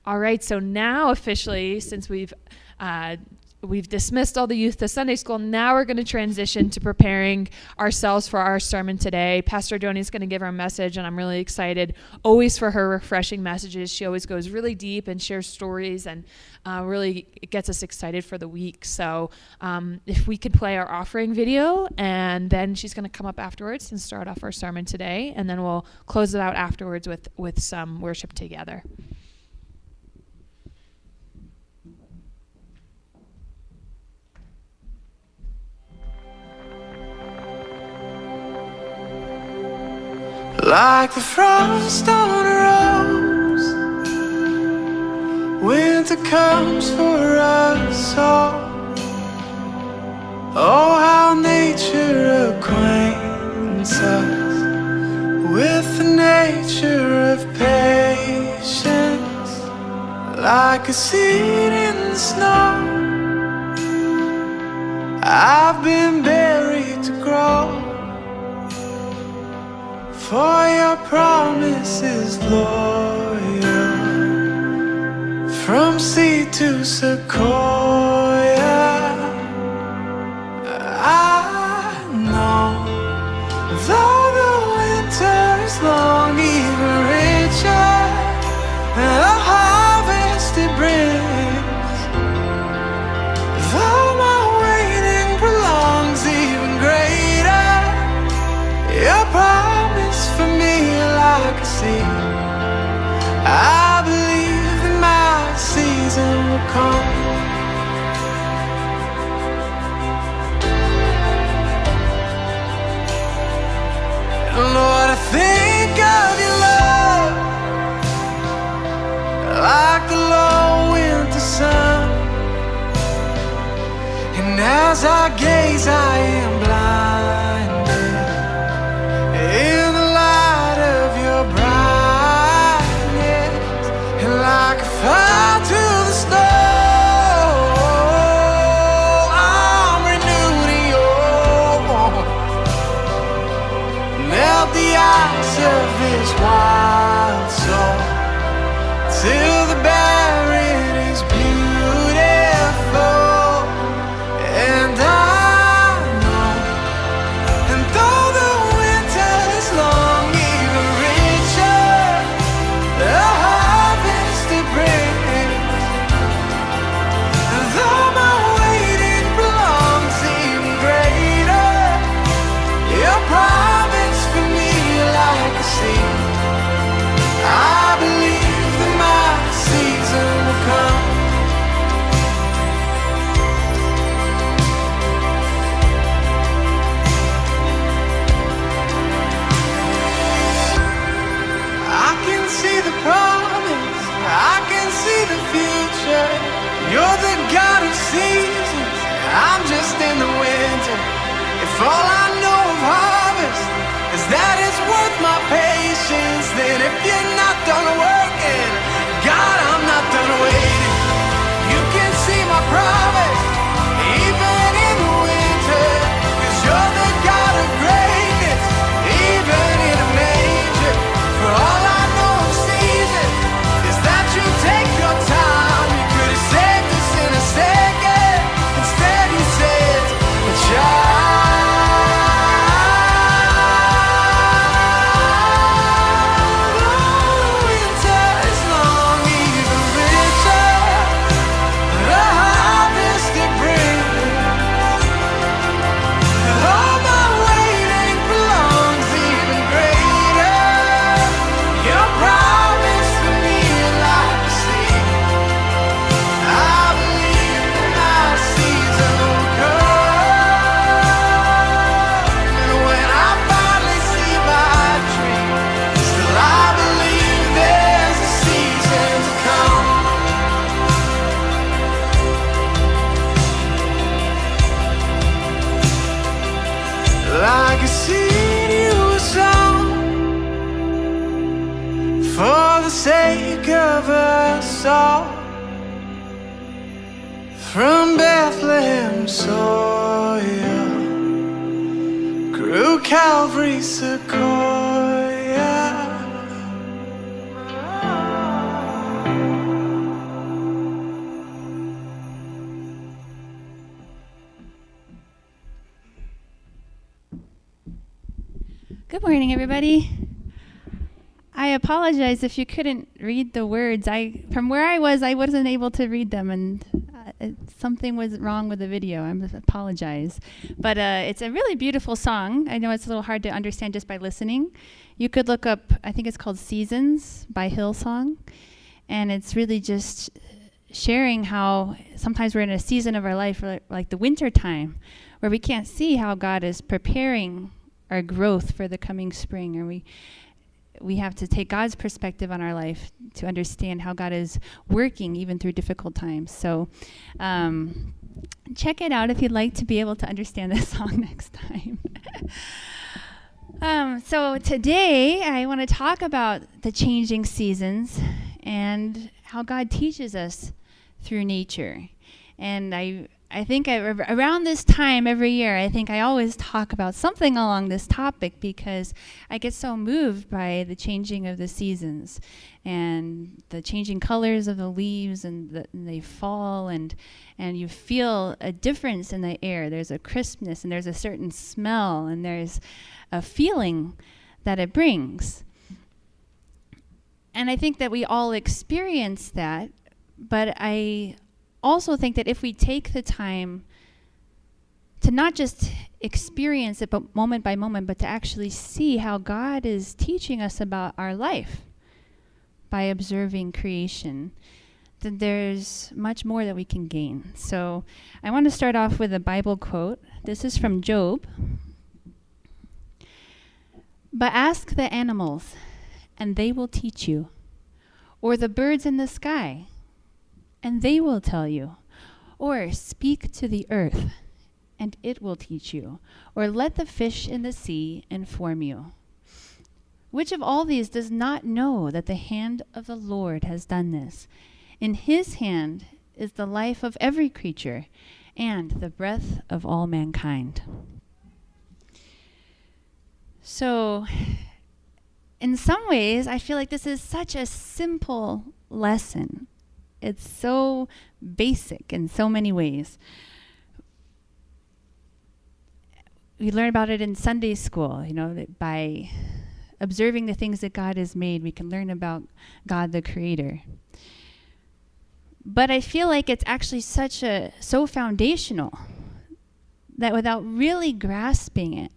All right, so now officially, since we've dismissed all the youth to Sunday school, now we're going to transition to preparing ourselves for our sermon today. Pastor Joni is going to give our message, and I'm really excited always for her refreshing messages. She always goes really deep and shares stories, and really gets us excited for the week. So if we could play our offering video, and then she's going to come up afterwards and start off our sermon today, and then we'll close it out afterwards with some worship together. Like the frost on a rose, winter comes for us all. Oh, how nature acquaints us with the nature of patience. Like a seed in the snow, I've been buried to grow. For your promise is loyal, from sea to sequoia. I know, though the winter's long, even richer the harvest it brings. Though my waiting prolongs, even greater your promise for me, like a seed. I believe that my season will come. And Lord, I think of your love like the low winter sun, and as I gaze I am blinded in the light of your brightness, and like a fire to the snow, I'm renewed in your warmth. Melt the ice of this wild soul till the barren is beautiful. And I believe that my season will come. I can see the promise, I can see the future. You're the God of seasons, I'm just in the winter. If all I know of harvest is that it's worth my patience, then if you're not done working, God, I'm not done waiting. You can see my promise even in the winter, 'cause you're the God of greatness, even in a manger. For all I know of seasons is that you take your time. You could have saved us in a second, instead you said, child. Like a seed you were sown for the sake of us all. From Bethlehem soil grew Calvary sequoia. 'Cause Good morning, everybody. I apologize if you couldn't read the words. From where I wasn't able to read them, and something was wrong with the video. I apologize. But it's a really beautiful song. I know it's a little hard to understand just by listening. You could look up, I think it's called Seasons by Hillsong. And it's really just sharing how sometimes we're in a season of our life, like the winter time, where we can't see how God is preparing our growth for the coming spring, or we have to take God's perspective on our life to understand how God is working even through difficult times. So check it out if you'd like to be able to understand this song next time. So today I want to talk about the changing seasons and how God teaches us through nature. And I think around this time every year, I think I always talk about something along this topic because I get so moved by the changing of the seasons and the changing colors of the leaves, and they fall, and you feel a difference in the air. There's a crispness, and there's a certain smell, and there's a feeling that it brings. And I think that we all experience that, but I also think that if we take the time to not just experience it but moment by moment, but to actually see how God is teaching us about our life by observing creation, then there's much more that we can gain. So I want to start off with a Bible quote. This is from Job. "But ask the animals, and they will teach you, or the birds in the sky, and they will tell you. Or speak to the earth, and it will teach you. Or let the fish in the sea inform you. Which of all these does not know that the hand of the Lord has done this? In his hand is the life of every creature, and the breath of all mankind." So, in some ways, I feel like this is such a simple lesson. It's so basic in so many ways. We learn about it in Sunday school, that by observing the things that God has made, we can learn about God the Creator. But I feel like it's actually so foundational that without really grasping it,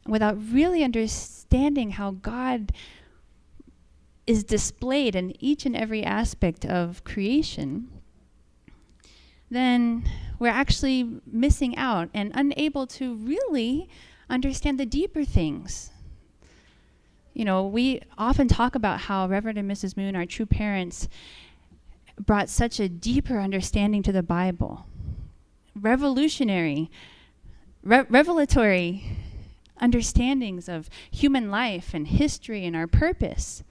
without really understanding how God is displayed in each and every aspect of creation, then we're actually missing out and unable to really understand the deeper things. We often talk about how Reverend and Mrs. Moon, our true parents, brought such a deeper understanding to the Bible. Revelatory understandings of human life and history and our purpose.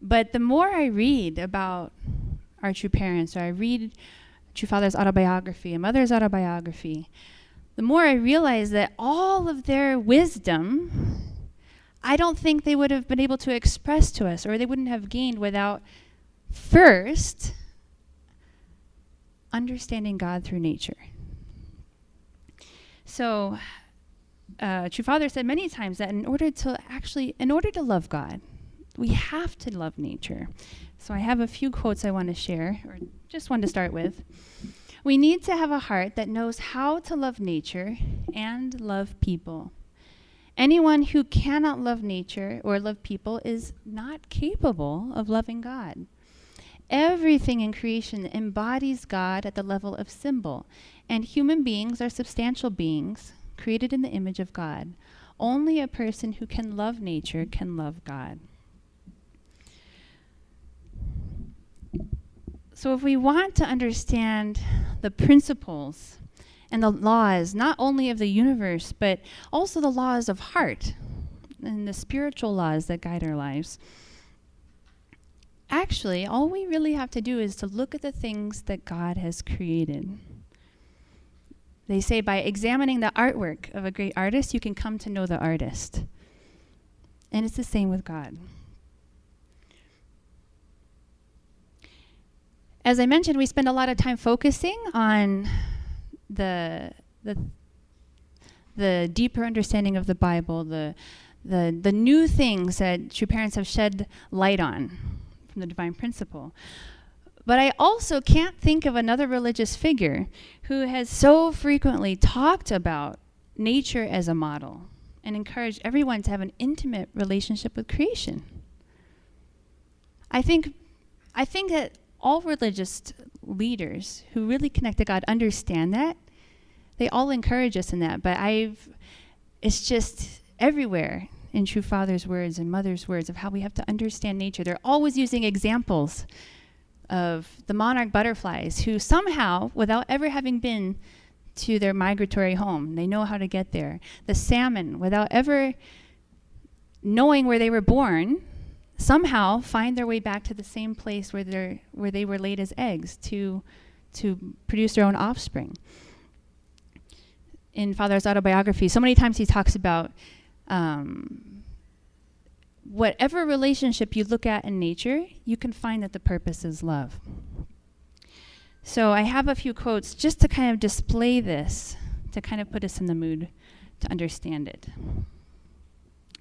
But the more I read about our true parents, or I read True Father's autobiography and Mother's autobiography, the more I realize that all of their wisdom, I don't think they would have been able to express to us, or they wouldn't have gained without first understanding God through nature. So, True Father said many times that in order to love God, we have to love nature. So I have a few quotes I want to share, or just one to start with. "We need to have a heart that knows how to love nature and love people. Anyone who cannot love nature or love people is not capable of loving God. Everything in creation embodies God at the level of symbol, and human beings are substantial beings created in the image of God. Only a person who can love nature can love God." So if we want to understand the principles and the laws, not only of the universe, but also the laws of heart and the spiritual laws that guide our lives, actually, all we really have to do is to look at the things that God has created. They say by examining the artwork of a great artist, you can come to know the artist. And it's the same with God. As I mentioned, we spend a lot of time focusing on the the deeper understanding of the Bible, the new things that true parents have shed light on from the divine principle. But I also can't think of another religious figure who has so frequently talked about nature as a model and encouraged everyone to have an intimate relationship with creation. I think that all religious leaders who really connect to God understand that. They all encourage us in that, but it's just everywhere in True Father's words and Mother's words of how we have to understand nature. They're always using examples of the monarch butterflies who somehow, without ever having been to their migratory home, they know how to get there. The salmon, without ever knowing where they were born, somehow find their way back to the same place where they were laid as eggs to produce their own offspring. In Father's autobiography, so many times he talks about whatever relationship you look at in nature, you can find that the purpose is love. So I have a few quotes just to kind of display this, to kind of put us in the mood to understand it.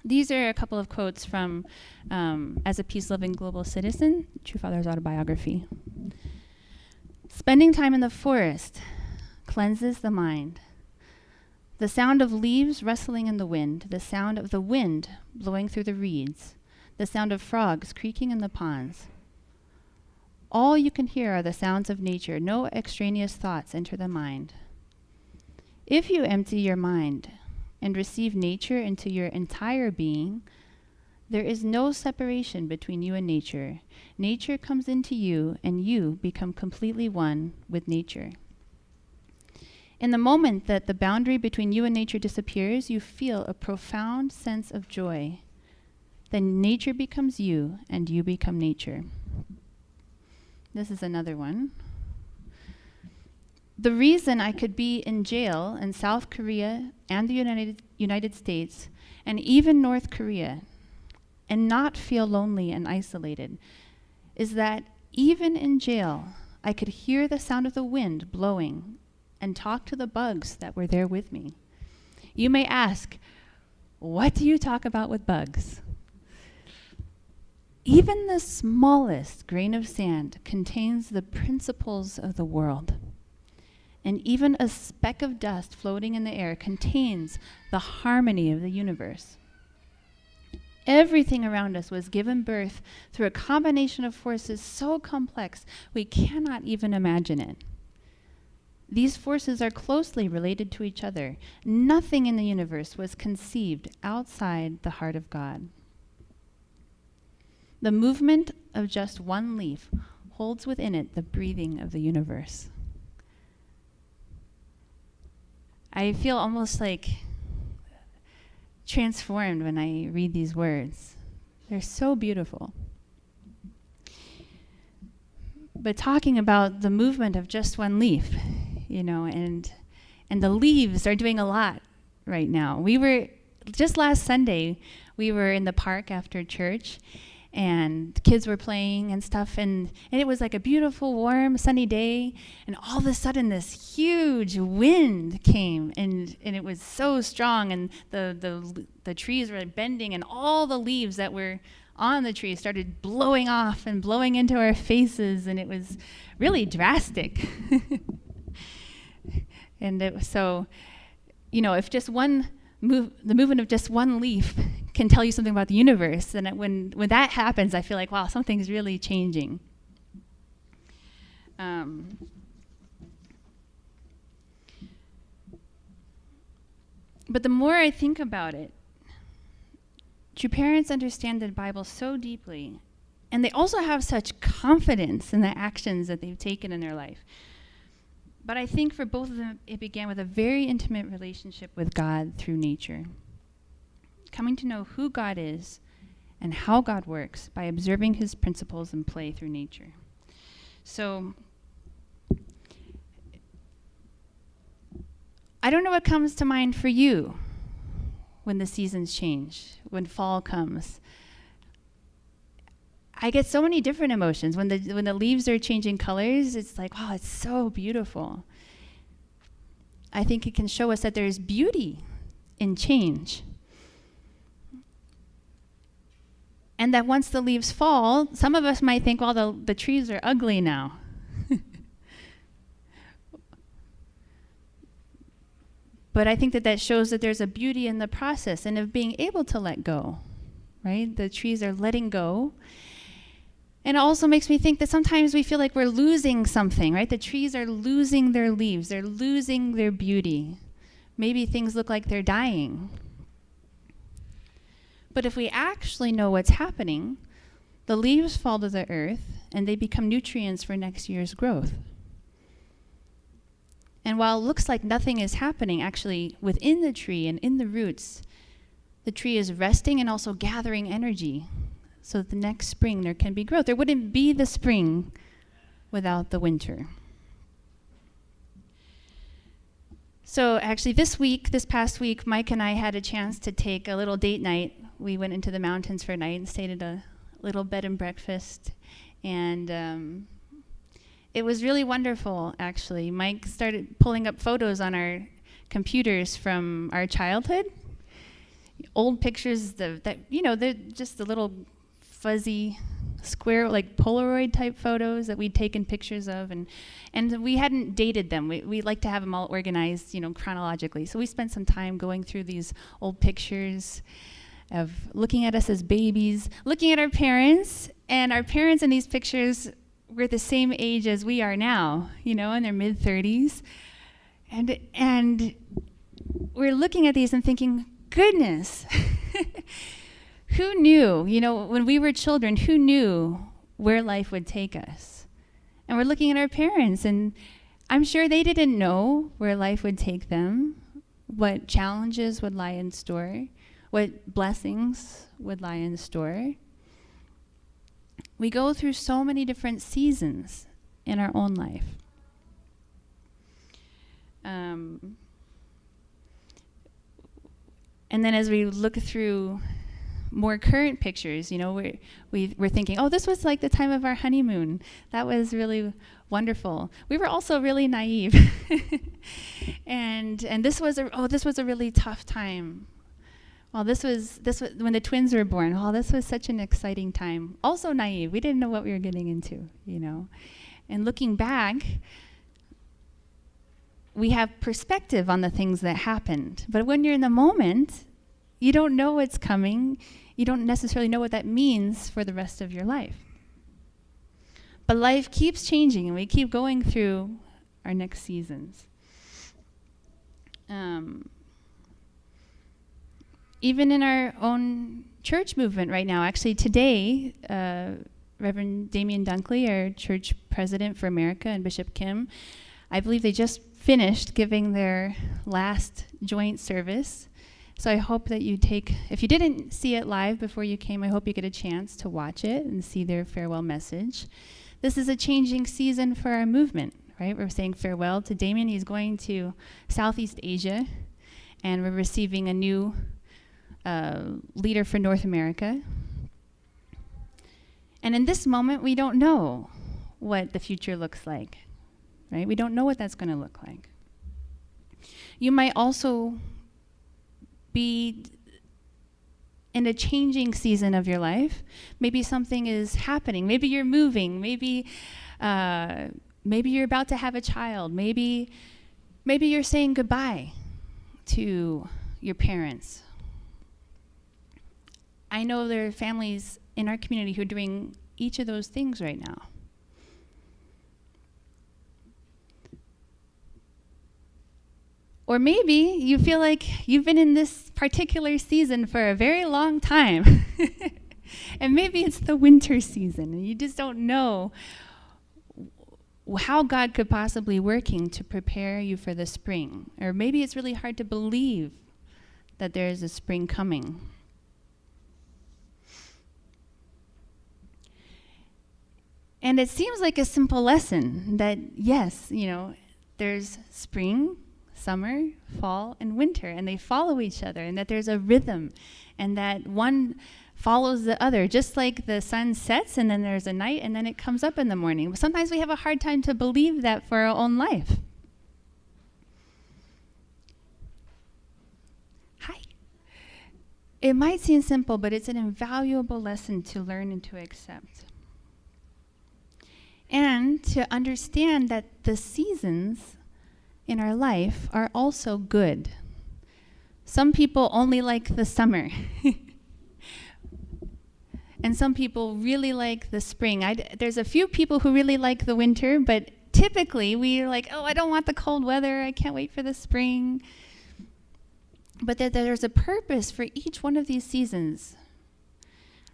These are a couple of quotes from As a Peace-Loving Global Citizen, True Father's autobiography. Spending time in the forest cleanses the mind. The sound of leaves rustling in the wind, the sound of the wind blowing through the reeds, the sound of frogs creaking in the ponds. All you can hear are the sounds of nature. No extraneous thoughts enter the mind. If you empty your mind and receive nature into your entire being, there is no separation between you and nature. Nature comes into you, and you become completely one with nature. In the moment that the boundary between you and nature disappears, you feel a profound sense of joy. Then nature becomes you, and you become nature. This is another one. The reason I could be in jail in South Korea and the United States and even North Korea and not feel lonely and isolated is that even in jail, I could hear the sound of the wind blowing and talk to the bugs that were there with me. You may ask, what do you talk about with bugs? Even the smallest grain of sand contains the principles of the world. And even a speck of dust floating in the air contains the harmony of the universe. Everything around us was given birth through a combination of forces so complex we cannot even imagine it. These forces are closely related to each other. Nothing in the universe was conceived outside the heart of God. The movement of just one leaf holds within it the breathing of the universe. I feel almost like transformed when I read these words. They're so beautiful. But talking about the movement of just one leaf, and the leaves are doing a lot right now. Just last Sunday, we were in the park after church, and kids were playing and stuff, and it was like a beautiful, warm, sunny day, and all of a sudden this huge wind came, and it was so strong, and the trees were bending, and all the leaves that were on the trees started blowing off and blowing into our faces, and it was really drastic. And if just the movement of just one leaf can tell you something about the universe, then when that happens, I feel like, wow, something's really changing. But the more I think about it, true parents understand the Bible so deeply, and they also have such confidence in the actions that they've taken in their life. But I think for both of them, it began with a very intimate relationship with God through nature. Coming to know who God is and how God works by observing his principles and play through nature. So, I don't know what comes to mind for you when the seasons change, when fall comes. I get so many different emotions. When the leaves are changing colors, it's like, wow, it's so beautiful. I think it can show us that there's beauty in change. And that once the leaves fall, some of us might think, well, the trees are ugly now. But I think that shows that there's a beauty in the process and of being able to let go, right? The trees are letting go. And it also makes me think that sometimes we feel like we're losing something, right? The trees are losing their leaves. They're losing their beauty. Maybe things look like they're dying. But if we actually know what's happening, the leaves fall to the earth and they become nutrients for next year's growth. And while it looks like nothing is happening, actually within the tree and in the roots, the tree is resting and also gathering energy so that the next spring there can be growth. There wouldn't be the spring without the winter. So actually this past week, Mike and I had a chance to take a little date night. We went into the mountains for a night and stayed at a little bed and breakfast. And it was really wonderful, actually. Mike started pulling up photos on our computers from our childhood. Old pictures they're just the little fuzzy square, like Polaroid type photos that we'd taken pictures of, and we hadn't dated them. We like to have them all organized, chronologically. So we spent some time going through these old pictures of looking at us as babies, looking at our parents, and our parents in these pictures were the same age as we are now, in their mid-30s. And we're looking at these and thinking, goodness, who knew, when we were children, who knew where life would take us? And we're looking at our parents, and I'm sure they didn't know where life would take them, what challenges would lie in store, what blessings would lie in store. We go through so many different seasons in our own life. And then as we look through more current pictures, we're thinking, oh, this was like the time of our honeymoon. That was really wonderful. We were also really naive. and this was a really tough time. Well, this was when the twins were born. Oh, this was such an exciting time. Also naive. We didn't know what we were getting into, And looking back, we have perspective on the things that happened. But when you're in the moment, you don't know what's coming. You don't necessarily know what that means for the rest of your life. But life keeps changing, and we keep going through our next seasons. Even in our own church movement right now, actually today, Reverend Damian Dunkley, our church president for America, and Bishop Kim, I believe they just finished giving their last joint service. So I hope that if you didn't see it live before you came, I hope you get a chance to watch it and see their farewell message. This is a changing season for our movement, right? We're saying farewell to Damian. He's going to Southeast Asia, and we're receiving a new leader for North America. And in this moment, we don't know what the future looks like, right? We don't know what that's going to look like. You might also be in a changing season of your life. Maybe something is happening. Maybe you're moving. Maybe you're about to have a child. Maybe you're saying goodbye to your parents. I know there are families in our community who are doing each of those things right now. Or maybe you feel like you've been in this particular season for a very long time. And maybe it's the winter season, and you just don't know how God could possibly working to prepare you for the spring. Or maybe it's really hard to believe that there is a spring coming. And it seems like a simple lesson that, yes, there's spring, summer, fall, and winter, and they follow each other, and that there's a rhythm, and that one follows the other, just like the sun sets, and then there's a night, and then it comes up in the morning. But sometimes we have a hard time to believe that for our own life. How It might seem simple, but it's an invaluable lesson to learn and to accept. And to understand that the seasons in our life are also good. Some people only like the summer. And some people really like the spring. There's a few people who really like the winter, but typically we're like, oh, I don't want the cold weather. I can't wait for the spring. But there's a purpose for each one of these seasons.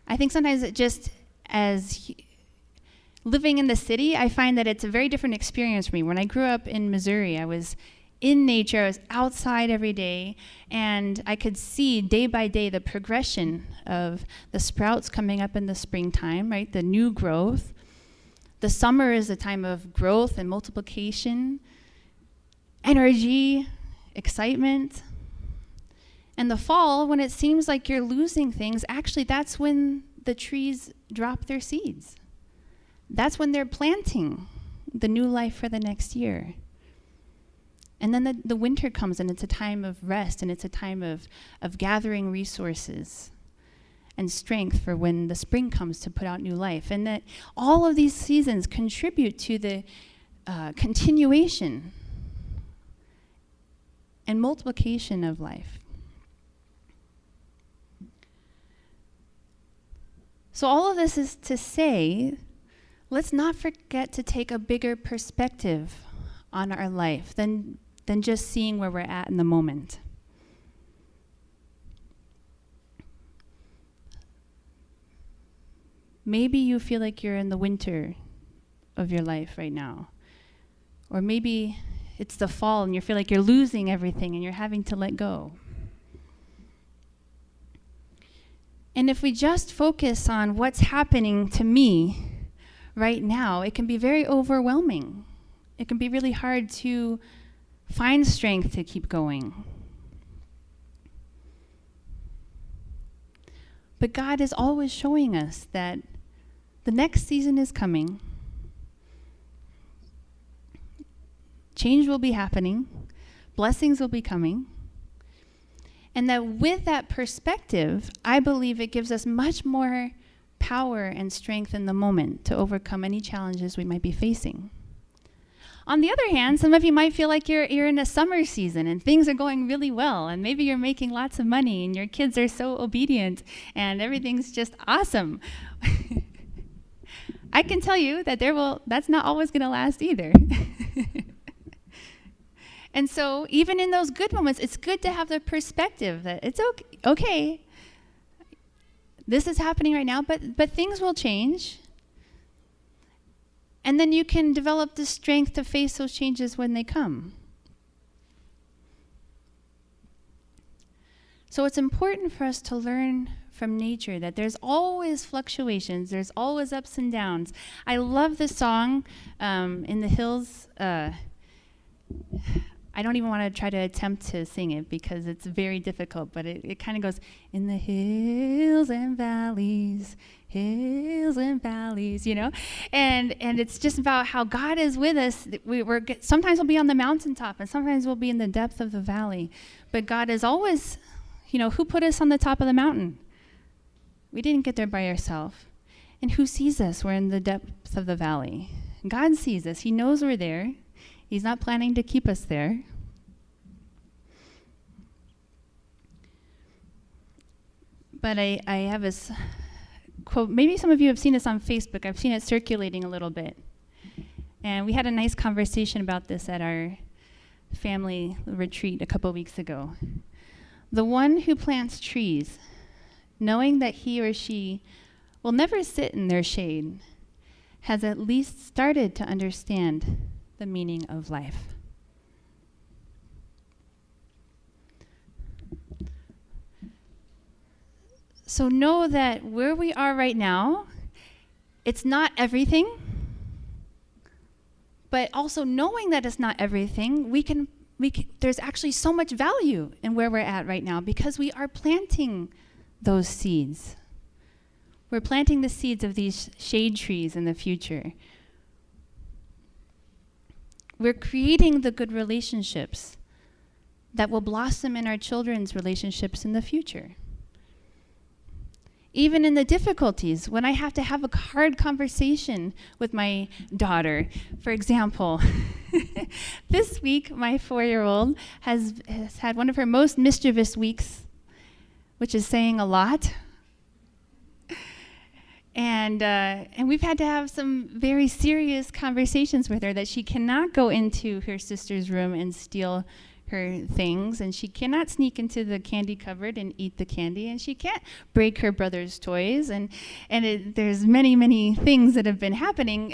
I think sometimes it just, living in the city, I find that it's a very different experience for me. When I grew up in Missouri, I was in nature, I was outside every day, and I could see day by day the progression of the sprouts coming up in the springtime, right? The new growth. The summer is a time of growth and multiplication, energy, excitement. And the fall, when it seems like you're losing things, actually that's when the trees drop their seeds. That's when they're planting the new life for the next year. And then the winter comes, and it's a time of rest, and it's a time of gathering resources and strength for when the spring comes to put out new life. And that all of these seasons contribute to the continuation and multiplication of life. So all of this is to say, let's not forget to take a bigger perspective on our life than just seeing where we're at in the moment. Maybe you feel like you're in the winter of your life right now. Or maybe it's the fall and you feel like you're losing everything and you're having to let go. And if we just focus on what's happening to me right now, it can be very overwhelming. It can be really hard to find strength to keep going. But God is always showing us that the next season is coming. Change will be happening. Blessings will be coming. And that with that perspective, I believe it gives us much more power and strength in the moment to overcome any challenges we might be facing. On the other hand, some of you might feel like you're in a summer season and things are going really well, and maybe you're making lots of money and your kids are so obedient and everything's just awesome. I can tell you that that's not always going to last either. And so even in those good moments, it's good to have the perspective that it's okay. This is happening right now, but things will change. And then you can develop the strength to face those changes when they come. So it's important for us to learn from nature that there's always fluctuations, there's always ups and downs. I love the song In the Hills. I don't even want to try to attempt to sing it because it's very difficult, but it kind of goes, in the hills and valleys, you know? And it's just about how God is with us. Sometimes we'll be on the mountaintop and sometimes we'll be in the depth of the valley. But God is always, who put us on the top of the mountain? We didn't get there by ourselves. And who sees us? We're in the depth of the valley. God sees us. He knows we're there. He's not planning to keep us there. But I have this quote. Maybe some of you have seen this on Facebook. I've seen it circulating a little bit. And we had a nice conversation about this at our family retreat a couple weeks ago. The one who plants trees, knowing that he or she will never sit in their shade, has at least started to understand the meaning of life. So know that where we are right now, it's not everything, but also knowing that it's not everything, there's actually so much value in where we're at right now because we are planting those seeds. We're planting the seeds of these shade trees in the future. We're creating the good relationships that will blossom in our children's relationships in the future. even in the difficulties, when I have to have a hard conversation with my daughter. For example, this week, my 4-year-old has had one of her most mischievous weeks, which is saying a lot. And we've had to have some very serious conversations with her that she cannot go into her sister's room and steal her things, and she cannot sneak into the candy cupboard and eat the candy, and she can't break her brother's toys, and there's many things that have been happening.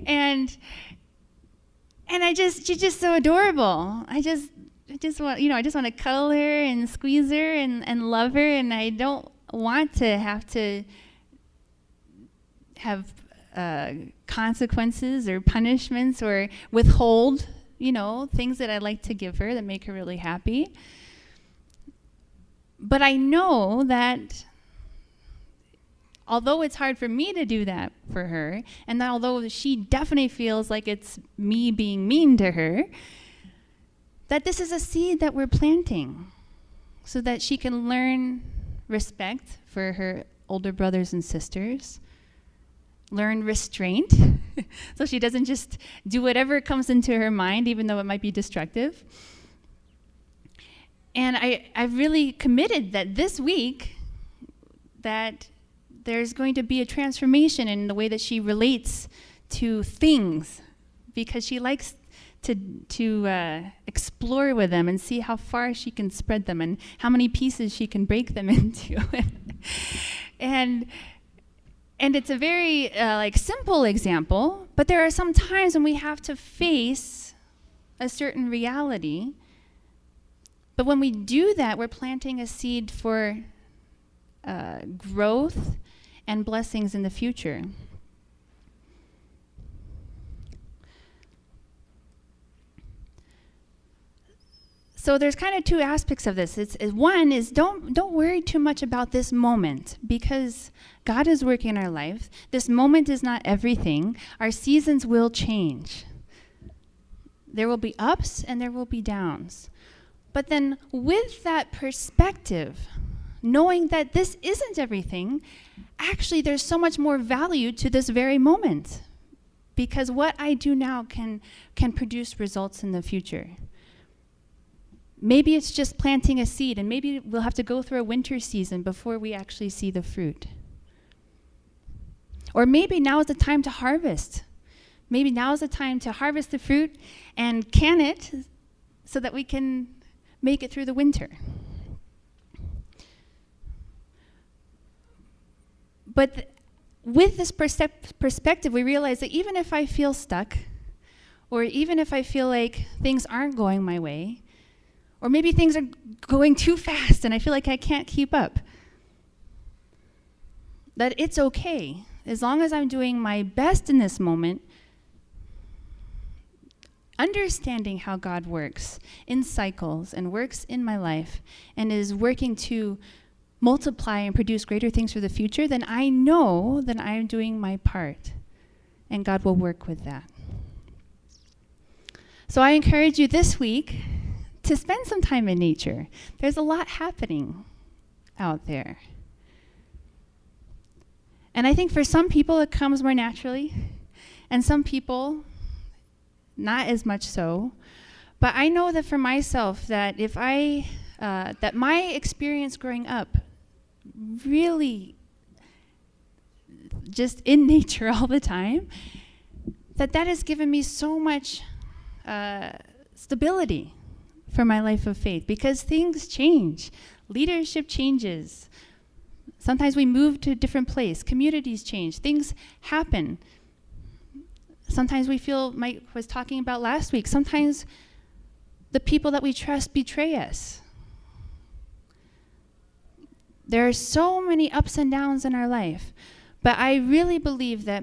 and she's just so adorable. I just want to cuddle her and squeeze her and love her, and I don't want to have consequences or punishments or withhold things that I like to give her that make her really happy. But I know that although it's hard for me to do that for her, and that although she definitely feels like it's me being mean to her, that this is a seed that we're planting so that she can learn respect for her older brothers and sisters, learn restraint, so she doesn't just do whatever comes into her mind, even though it might be destructive. And I've really committed that this week that there's going to be a transformation in the way that she relates to things, because she likes to explore with them and see how far she can spread them and how many pieces she can break them into. And it's a very simple example, but there are some times when we have to face a certain reality. But when we do that, we're planting a seed for growth and blessings in the future. So there's kind of two aspects of this. One is don't worry too much about this moment, because God is working in our life. This moment is not everything. Our seasons will change. There will be ups and there will be downs. But then with that perspective, knowing that this isn't everything, actually there's so much more value to this very moment, because what I do now can produce results in the future. Maybe it's just planting a seed, and maybe we'll have to go through a winter season before we actually see the fruit. Or maybe now is the time to harvest. Maybe now is the time to harvest the fruit and can it so that we can make it through the winter. But with this perspective, we realize that even if I feel stuck, or even if I feel like things aren't going my way, or maybe things are going too fast and I feel like I can't keep up, that it's okay. As long as I'm doing my best in this moment, understanding how God works in cycles and works in my life and is working to multiply and produce greater things for the future, then I know that I'm doing my part and God will work with that. So I encourage you this week to spend some time in nature. There's a lot happening out there. And I think for some people it comes more naturally, and some people not as much so. But I know that for myself, that if that my experience growing up, really just in nature all the time, that has given me so much stability for my life of faith, because things change. Leadership changes. Sometimes we move to a different place. Communities change. Things happen. Sometimes we feel, Mike was talking about last week, sometimes the people that we trust betray us. There are so many ups and downs in our life. But I really believe that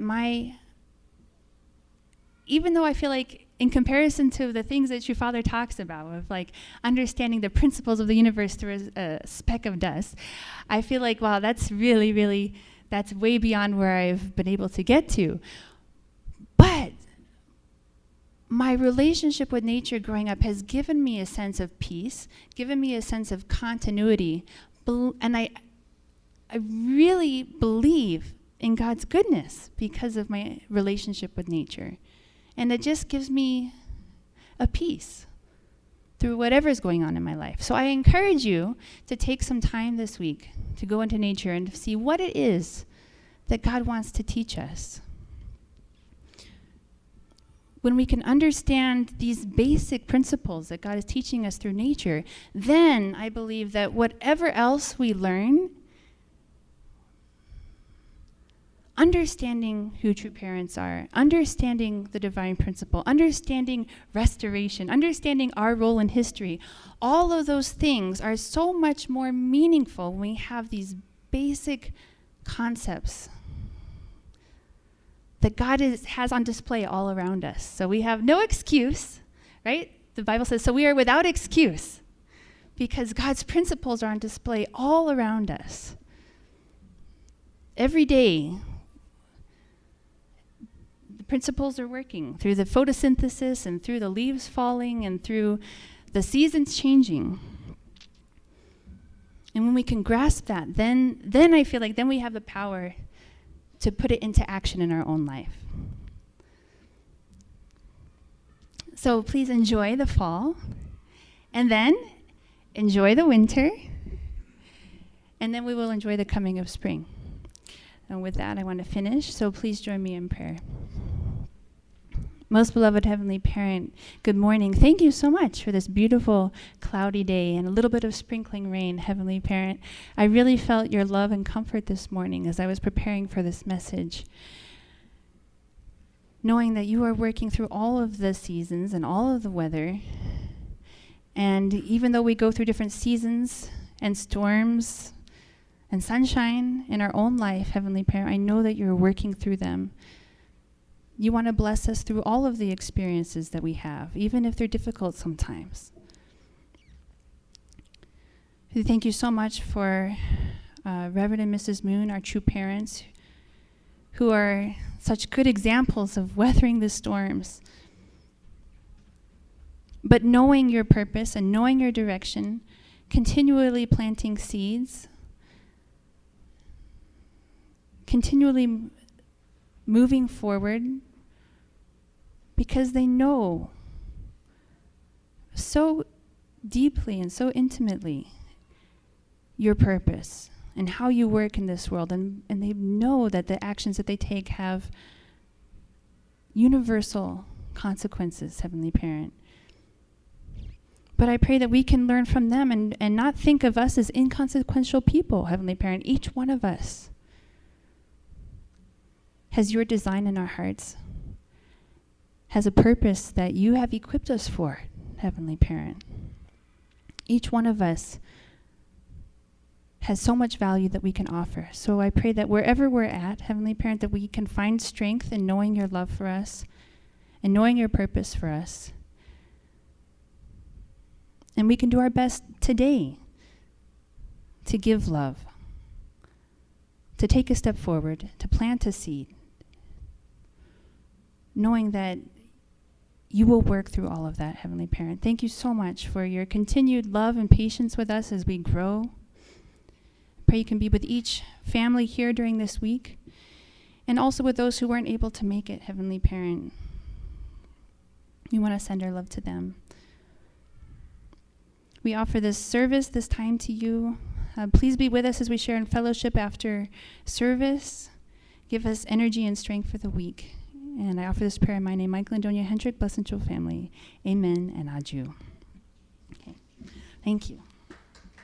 even though I feel like in comparison to the things that your Father talks about, of like understanding the principles of the universe through a speck of dust, I feel like, wow, that's really, that's way beyond where I've been able to get to. But my relationship with nature growing up has given me a sense of peace, given me a sense of continuity, and I really believe in God's goodness because of my relationship with nature. And it just gives me a peace through whatever is going on in my life. So I encourage you to take some time this week to go into nature and to see what it is that God wants to teach us. When we can understand these basic principles that God is teaching us through nature, then I believe that whatever else we learn, understanding who true parents are, understanding the divine principle, understanding restoration, understanding our role in history, all of those things are so much more meaningful when we have these basic concepts that God has on display all around us. So we have no excuse, right? The Bible says, so we are without excuse because God's principles are on display all around us. Every day, the principles are working through the photosynthesis and through the leaves falling and through the seasons changing. And when we can grasp that, then I feel like then we have the power to put it into action in our own life. So please enjoy the fall, and then enjoy the winter, and then we will enjoy the coming of spring. And with that, I want to finish, so please join me in prayer. Most beloved Heavenly Parent, good morning. Thank you so much for this beautiful cloudy day and a little bit of sprinkling rain, Heavenly Parent. I really felt your love and comfort this morning as I was preparing for this message, knowing that you are working through all of the seasons and all of the weather. And even though we go through different seasons and storms and sunshine in our own life, Heavenly Parent, I know that you're working through them. You want to bless us through all of the experiences that we have, even if they're difficult sometimes. Thank you so much for Reverend and Mrs. Moon, our true parents, who are such good examples of weathering the storms. But knowing your purpose and knowing your direction, continually planting seeds, continually moving forward, because they know so deeply and so intimately your purpose and how you work in this world, and they know that the actions that they take have universal consequences, Heavenly Parent. But I pray that we can learn from them and not think of us as inconsequential people, Heavenly Parent. Each one of us has your design in our hearts, has a purpose that you have equipped us for, Heavenly Parent. Each one of us has so much value that we can offer. So I pray that wherever we're at, Heavenly Parent, that we can find strength in knowing your love for us and knowing your purpose for us. And we can do our best today to give love, to take a step forward, to plant a seed, knowing that you will work through all of that, Heavenly Parent. Thank you so much for your continued love and patience with us as we grow. Pray you can be with each family here during this week, and also with those who weren't able to make it, Heavenly Parent. We want to send our love to them. We offer this service, this time to you. Please be with us as we share in fellowship after service. Give us energy and strength for the week. And I offer this prayer in my name, Michael and Donia Hendrick, Blessed Jewel family. Amen and adieu. Okay. Thank you.